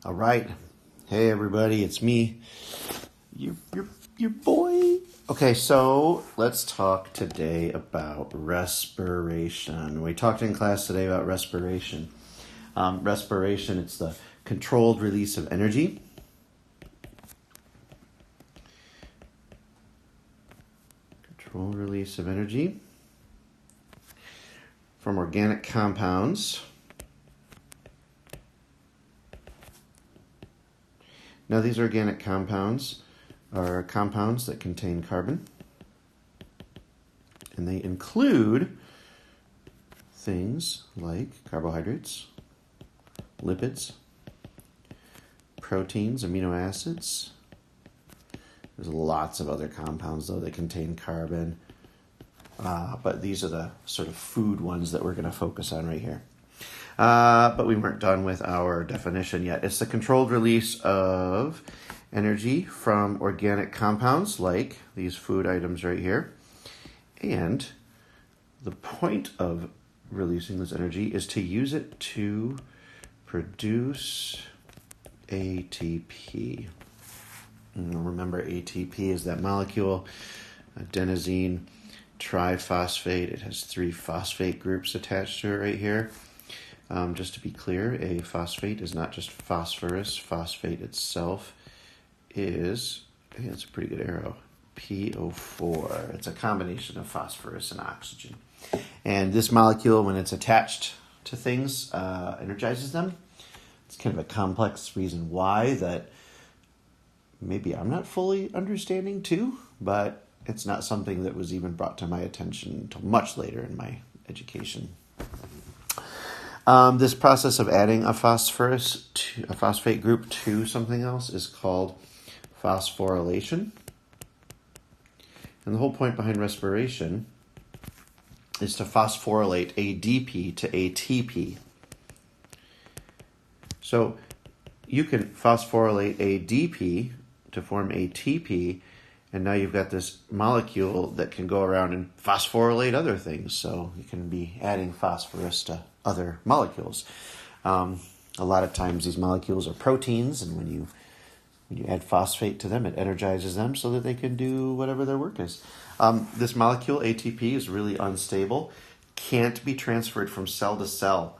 All right. Hey, everybody. It's me, your boy. Okay, so let's talk today about respiration. We talked in class today about respiration. Respiration, it's the controlled release of energy. Controlled release of energy from organic compounds. Now, these organic compounds are compounds that contain carbon, and they include things like carbohydrates, lipids, proteins, amino acids. There's lots of other compounds, though, that contain carbon, but these are the sort of food ones that we're going to focus on right here. But we weren't done with our definition yet. It's the controlled release of energy from organic compounds like these food items right here. And the point of releasing this energy is to use it to produce ATP. And remember, ATP is that molecule, adenosine triphosphate. It has 3 phosphate groups attached to it right here. Just to be clear, a phosphate is not just phosphorus. Phosphate itself is, it's a pretty good arrow, PO4. It's a combination of phosphorus and oxygen. And this molecule, when it's attached to things, energizes them. It's kind of a complex reason why that maybe I'm not fully understanding too, but it's not something that was even brought to my attention until much later in my education. This process of adding a phosphate group to something else is called phosphorylation. And the whole point behind respiration is to phosphorylate ADP to ATP. So you can phosphorylate ADP to form ATP, and now you've got this molecule that can go around and phosphorylate other things. So you can be adding phosphorus to other molecules. A lot of times these molecules are proteins, and when you add phosphate to them, it energizes them so that they can do whatever their work is. This molecule, ATP, is really unstable, can't be transferred from cell to cell.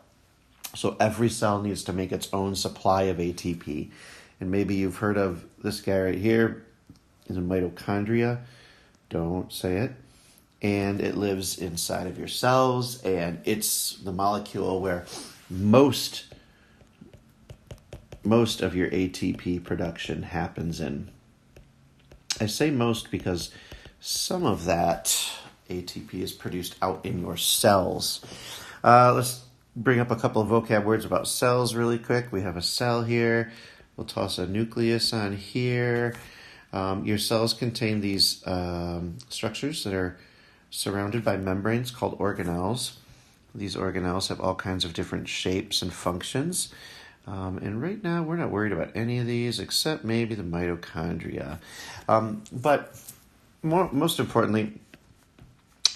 So every cell needs to make its own supply of ATP. And maybe you've heard of this guy right here, is a mitochondria. Don't say it. And it lives inside of your cells, and it's the molecule where most of your ATP production happens in. I say most because some of that ATP is produced out in your cells. Let's bring up a couple of vocab words about cells really quick. We have a cell here. We'll toss a nucleus on here. Your cells contain these structures that are surrounded by membranes called organelles. These organelles have all kinds of different shapes and functions. And right now, we're not worried about any of these except maybe the mitochondria. But most importantly,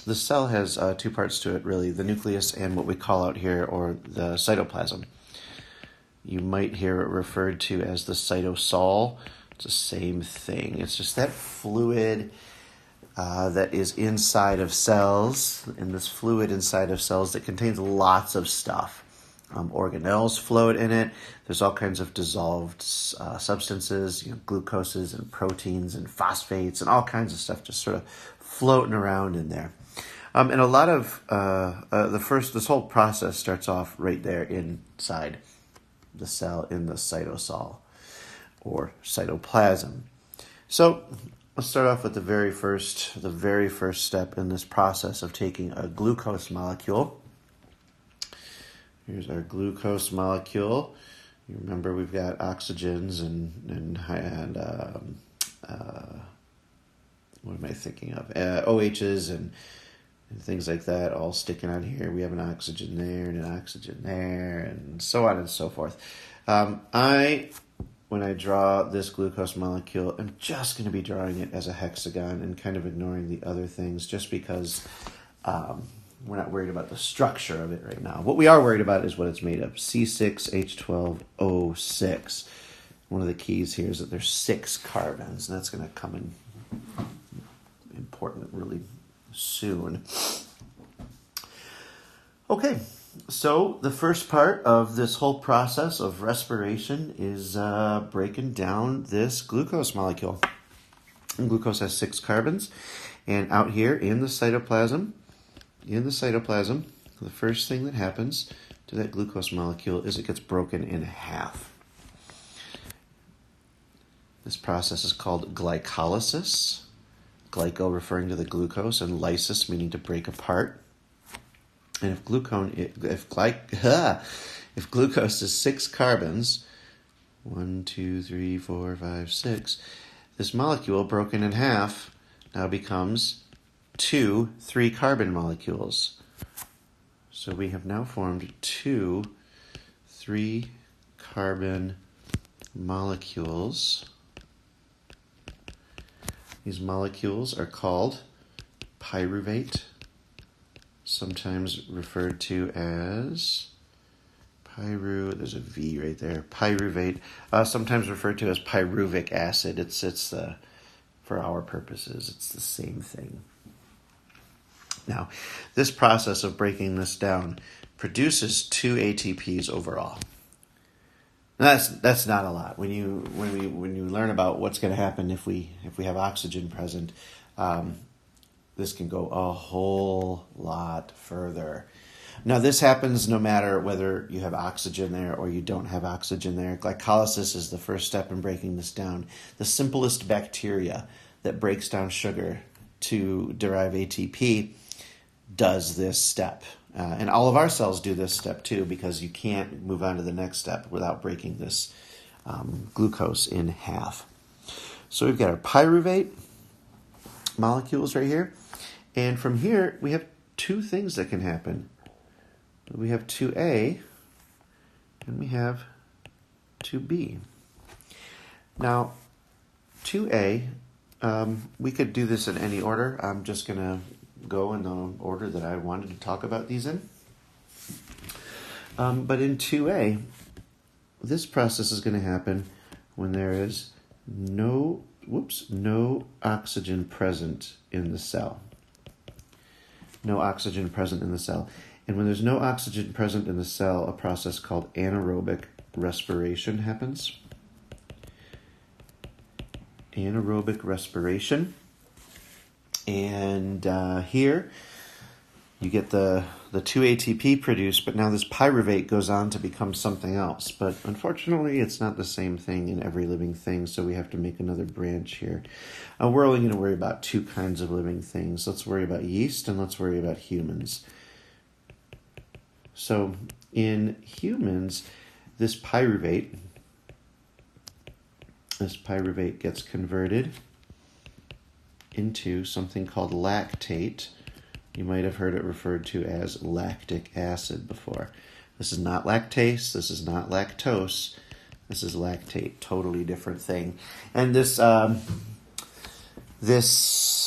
the cell has 2 parts to it, really, the nucleus and what we call out here, or the cytoplasm. You might hear it referred to as the cytosol. It's the same thing. It's just that fluid that is inside of cells, and this fluid inside of cells that contains lots of stuff. Organelles float in it. There's all kinds of dissolved substances, glucoses and proteins and phosphates and all kinds of stuff just sort of floating around in there. And a lot of this whole process starts off right there inside the cell in the cytosol or cytoplasm. So let's start off with the very first step in this process of taking a glucose molecule. Here's our glucose molecule. You remember we've got oxygens and what am I thinking of? OHs and things like that all sticking on here. We have an oxygen there and an oxygen there and so on and so forth. When I draw this glucose molecule, I'm just going to be drawing it as a hexagon and kind of ignoring the other things just because we're not worried about the structure of it right now. What we are worried about is what it's made of. C6H12O6. One of the keys here is that there's 6 carbons, and that's going to come in important really soon. Okay, so the first part of this whole process of respiration is breaking down this glucose molecule. And glucose has 6 carbons, and out here in the cytoplasm, the first thing that happens to that glucose molecule is it gets broken in half. This process is called glycolysis. Glyco referring to the glucose, and lysis meaning to break apart. And if glucose is 6 carbons, 1, 2, 3, 4, 5, 6, this molecule broken in half now becomes 2 3-carbon molecules. So we have now formed 2 3-carbon molecules. These molecules are called pyruvate, sometimes referred to as there's a V right there, pyruvate, sometimes referred to as pyruvic acid. It's for our purposes, it's the same thing. Now, this process of breaking this down produces 2 ATPs overall. That's not a lot. When you learn about what's going to happen if we have oxygen present, this can go a whole lot further. Now, this happens no matter whether you have oxygen there or you don't have oxygen there. Glycolysis is the first step in breaking this down. The simplest bacteria that breaks down sugar to derive ATP does this step. And all of our cells do this step too, because you can't move on to the next step without breaking this glucose in half. So we've got our pyruvate molecules right here. And from here, we have 2 things that can happen. We have 2A and we have 2B. Now, 2A, we could do this in any order. I'm just going to go in the order that I wanted to talk about these in. But in 2A, this process is going to happen when there is no oxygen present in the cell. No oxygen present in the cell. And when there's no oxygen present in the cell, a process called anaerobic respiration happens. Anaerobic respiration. And here you get the 2 ATP produced, but now this pyruvate goes on to become something else. But unfortunately, it's not the same thing in every living thing, so we have to make another branch here. We're only going to worry about 2 kinds of living things. Let's worry about yeast and let's worry about humans. So in humans, this pyruvate gets converted into something called lactate. You might have heard it referred to as lactic acid before. This is not lactase, this is not lactose, this is lactate, totally different thing. And this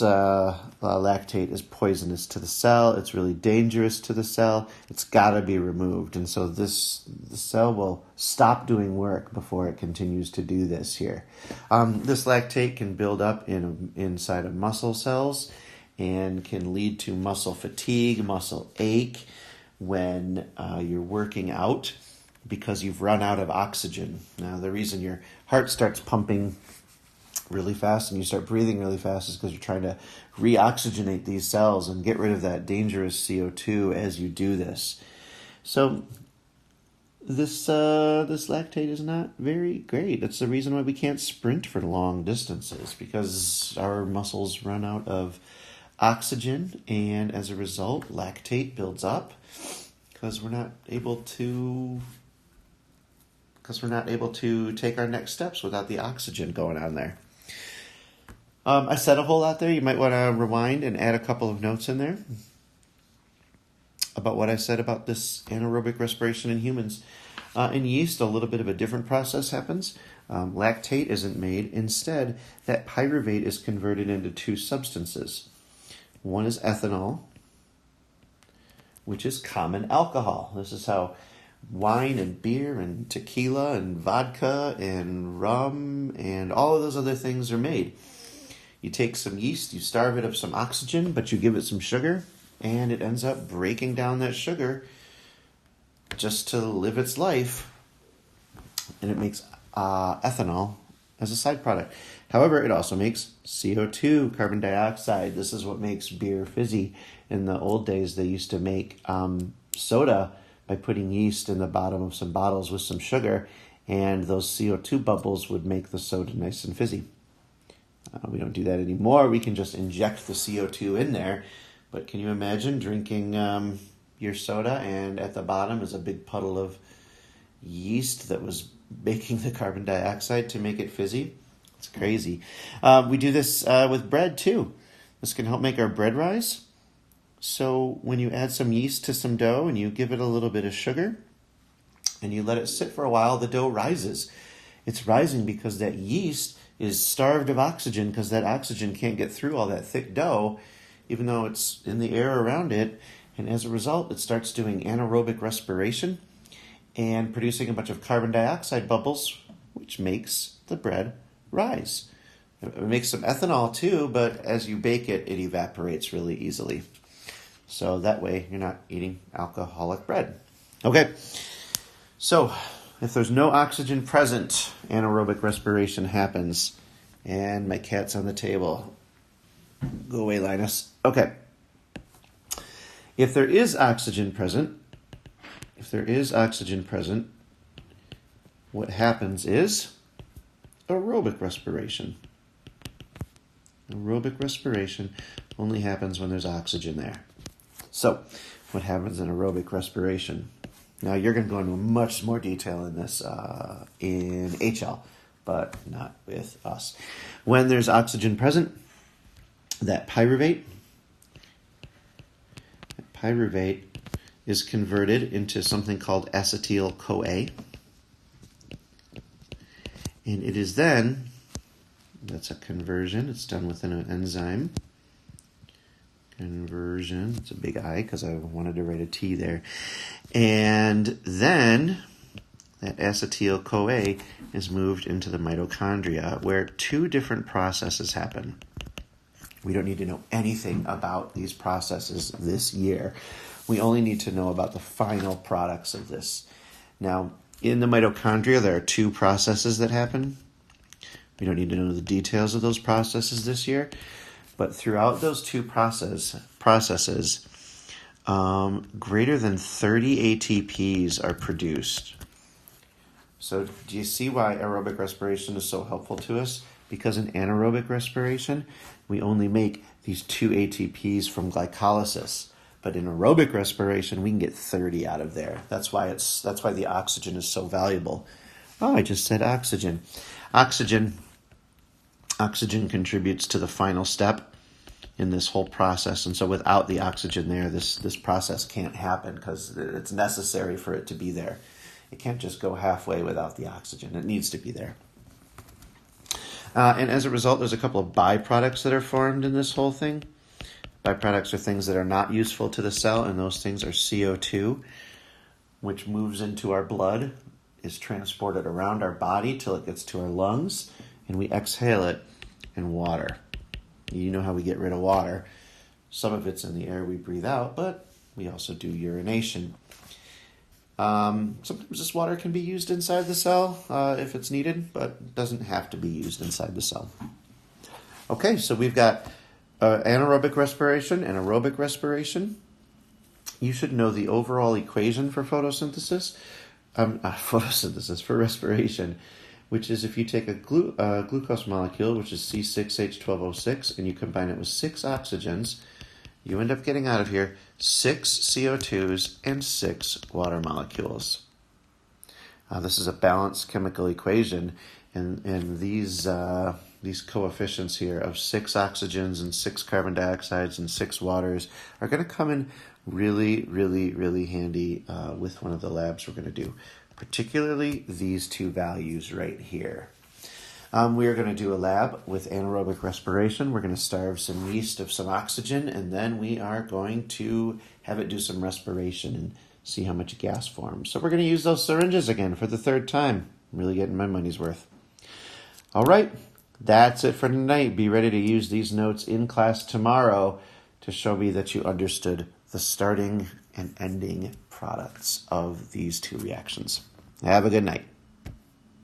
lactate is poisonous to the cell, it's really dangerous to the cell, it's got to be removed. And so the cell will stop doing work before it continues to do this here. This lactate can build up inside of muscle cells and can lead to muscle fatigue, muscle ache when you're working out because you've run out of oxygen. Now, the reason your heart starts pumping really fast and you start breathing really fast is because you're trying to reoxygenate these cells and get rid of that dangerous CO2 as you do this. So this lactate is not very great. It's the reason why we can't sprint for long distances, because our muscles run out of oxygen, and as a result, lactate builds up because we're not able to take our next steps without the oxygen going on there. I said a whole lot there. You might want to rewind and add a couple of notes in there about what I said about this anaerobic respiration in humans. In yeast, a little bit of a different process happens. Lactate isn't made. Instead, that pyruvate is converted into 2 substances. One is ethanol, which is common alcohol. This is how wine and beer and tequila and vodka and rum and all of those other things are made. You take some yeast, you starve it of some oxygen, but you give it some sugar, and it ends up breaking down that sugar just to live its life, and it makes ethanol as a side product. However, it also makes CO2, carbon dioxide. This is what makes beer fizzy. In the old days, they used to make soda by putting yeast in the bottom of some bottles with some sugar, and those CO2 bubbles would make the soda nice and fizzy. We don't do that anymore. We can just inject the CO2 in there. But can you imagine drinking your soda and at the bottom is a big puddle of yeast that was baking the carbon dioxide to make it fizzy? It's crazy. We do this with bread too. This can help make our bread rise. So when you add some yeast to some dough and you give it a little bit of sugar and you let it sit for a while, the dough rises. It's rising because that yeast is starved of oxygen, because that oxygen can't get through all that thick dough, even though it's in the air around it. And as a result, it starts doing anaerobic respiration and producing a bunch of carbon dioxide bubbles, which makes the bread rise. It makes some ethanol too, but as you bake it, it evaporates really easily. So that way, you're not eating alcoholic bread. Okay, so if there's no oxygen present, anaerobic respiration happens. And my cat's on the table. Go away, Linus. Okay. If there is oxygen present, what happens is aerobic respiration. Aerobic respiration only happens when there's oxygen there. So, what happens in aerobic respiration? Now, you're going to go into much more detail in this in HL, but not with us. When there's oxygen present, that pyruvate is converted into something called acetyl-CoA. And it is then, that's a conversion, it's done within an enzyme. Conversion, it's a big I because I wanted to write a T there. And then that acetyl-CoA is moved into the mitochondria, where two different processes happen. We don't need to know anything about these processes this year. We only need to know about the final products of this. Now, in the mitochondria, there are two processes that happen. We don't need to know the details of those processes this year. But throughout those two processes, greater than 30 ATPs are produced. So do you see why aerobic respiration is so helpful to us? Because in anaerobic respiration, we only make these 2 ATPs from glycolysis. But in aerobic respiration, we can get 30 out of there. That's why the oxygen is so valuable. Oh, I just said oxygen. Oxygen contributes to the final step in this whole process. And so without the oxygen there, this process can't happen because it's necessary for it to be there. It can't just go halfway without the oxygen. It needs to be there. And as a result, there's a couple of byproducts that are formed in this whole thing. Byproducts are things that are not useful to the cell, and those things are CO2, which moves into our blood, is transported around our body till it gets to our lungs, and we exhale it, and water. You know how we get rid of water. Some of it's in the air we breathe out, but we also do urination. Sometimes this water can be used inside the cell if it's needed, but doesn't have to be used inside the cell. Okay, so we've got anaerobic respiration and aerobic respiration. You should know the overall equation for photosynthesis. For respiration, which is if you take a glucose molecule, which is C6H12O6, and you combine it with 6 oxygens, you end up getting out of here 6 CO2s and 6 water molecules. This is a balanced chemical equation, and these coefficients here of 6 oxygens and 6 carbon dioxides and 6 waters are going to come in really, really, really handy with one of the labs we're going to do, particularly these two values right here. We are going to do a lab with anaerobic respiration. We're going to starve some yeast of some oxygen, and then we are going to have it do some respiration and see how much gas forms. So we're going to use those syringes again for the third time. I'm really getting my money's worth. All right, that's it for tonight. Be ready to use these notes in class tomorrow to show me that you understood the starting and ending products of these two reactions. Have a good night.